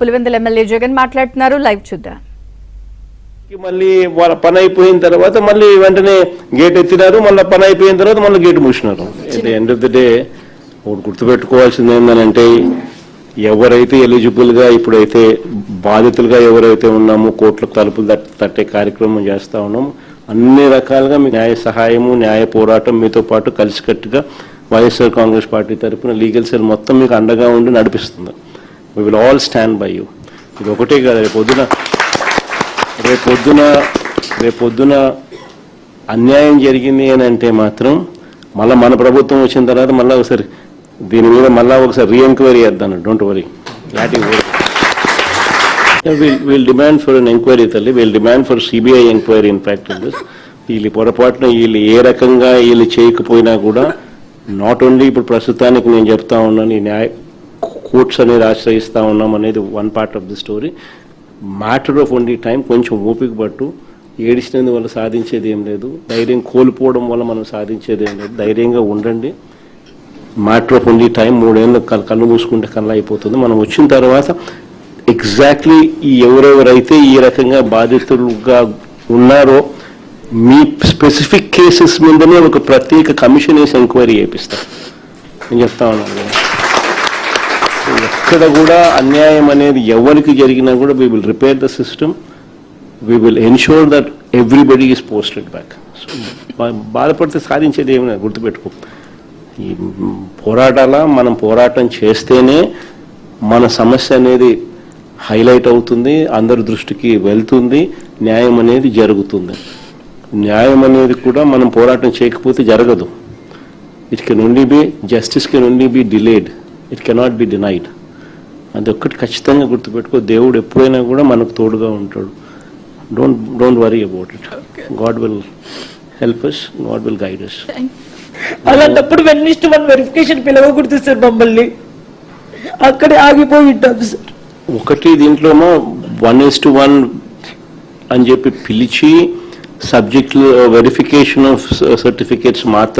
Pulivendula MLA Jagan మాట్లాడుతున్నారు. Live చూద్దాం. మళ్ళీ వాళ్ళ పని అయిపోయిన తర్వాత మళ్ళీ వెంటనే గేట్ ఎత్తినారు, మళ్ళీ పని అయిపోయిన తర్వాత మళ్ళీ గేట్ మూసినారు. At the end of the day ఒకటి గుర్తుపెట్టుకోవాల్సింది ఏంటంటే, ఎవరైతే ఎలిజిబుల్ గా ఇప్పుడైతే బాధితులుగా ఎవరైతే ఉన్నామో కోర్టులకు తలుపులు తట్టే కార్యక్రమం చేస్తా ఉన్నాము. అన్ని రకాలుగా మీ న్యాయ సహాయము, న్యాయ పోరాటం మీతో పాటు కలిసికట్టుగా వైఎస్ఆర్ కాంగ్రెస్ పార్టీ తరఫున లీగల్ సెల్ మొత్తం మీకు అండగా ఉండి నడిపిస్తుంది. We will all stand by you. ఇది ఒకటే కాదు, రేపొద్దున అన్యాయం జరిగింది అని అంటే మాత్రం మళ్ళీ మన ప్రభుత్వం వచ్చిన తర్వాత మళ్ళీ ఒకసారి దీని మీద మళ్ళీ ఒకసారి రీఎంక్వైరీ చేద్దాను. Don't worry, we'll demand for an enquiry తల్లి, we'll demand for CBI enquiry. In fact వీళ్ళు పొరపాటున వీళ్ళు ఏ రకంగా వీళ్ళు చేయకపోయినా కూడా నాట్ ఓన్లీ ఇప్పుడు ప్రస్తుతానికి నేను చెప్తా ఉన్నాను, ఈ న్యాయ కోర్ట్స్ అనేది ఆశ్రయిస్తా ఉన్నాం అనేది one part of the story. Matter of only time. కొంచెం ఓపిక పట్టు. ఏడిచినందు వల్ల సాధించేది ఏం లేదు, ధైర్యం కోల్పోవడం వల్ల మనం సాధించేది ఏం లేదు. ధైర్యంగా ఉండండి. Matter of only time. 3 ఏళ్ళు కళ్ళు మూసుకుంటే కళ్ళ అయిపోతుంది. మనం వచ్చిన తర్వాత ఎగ్జాక్ట్లీ ఎవరెవరైతే ఈ రకంగా బాధితులుగా ఉన్నారో మీ స్పెసిఫిక్ కేసెస్ మీదనే ఒక ప్రత్యేక కమిషన్ వేసి ఎంక్వైరీ చేపిస్తారు. నేను చెప్తా ఉన్నాను, ఎక్కడ కూడా అన్యాయం అనేది ఎవరికి జరిగినా కూడా we will repair the system. We will ensure that everybody is posted back. So బాధపడితే సాధించేది ఏమైనా గుర్తుపెట్టుకో. ఈ మనం పోరాటం చేస్తేనే మన సమస్య అనేది హైలైట్ అవుతుంది, అందరి దృష్టికి వెళ్తుంది, న్యాయం అనేది జరుగుతుంది. న్యాయం అనేది కూడా మనం పోరాటం చేయకపోతే జరగదు. It can only be justice can only be delayed, it cannot be denied. అదొక్కటి ఖచ్చితంగా గుర్తుపెట్టుకో. దేవుడు ఎప్పుడైనా కూడా మనకు తోడుగా ఉంటాడు. Don't worry about it. God will help us, God will guide us. అలాంటప్పుడు 1:1 వెరిఫికేషన్ పిలవకూడదు సార్, మమ్మల్ని అక్కడే ఆగిపోయి ఉంటాం సార్. ఒకటి దీంట్లోనో 1:1 అని చెప్పి పిలిచి సబ్జెక్ట్ వెరిఫికేషన్ ఆఫ్ సర్టిఫికేట్స్ మాత్రం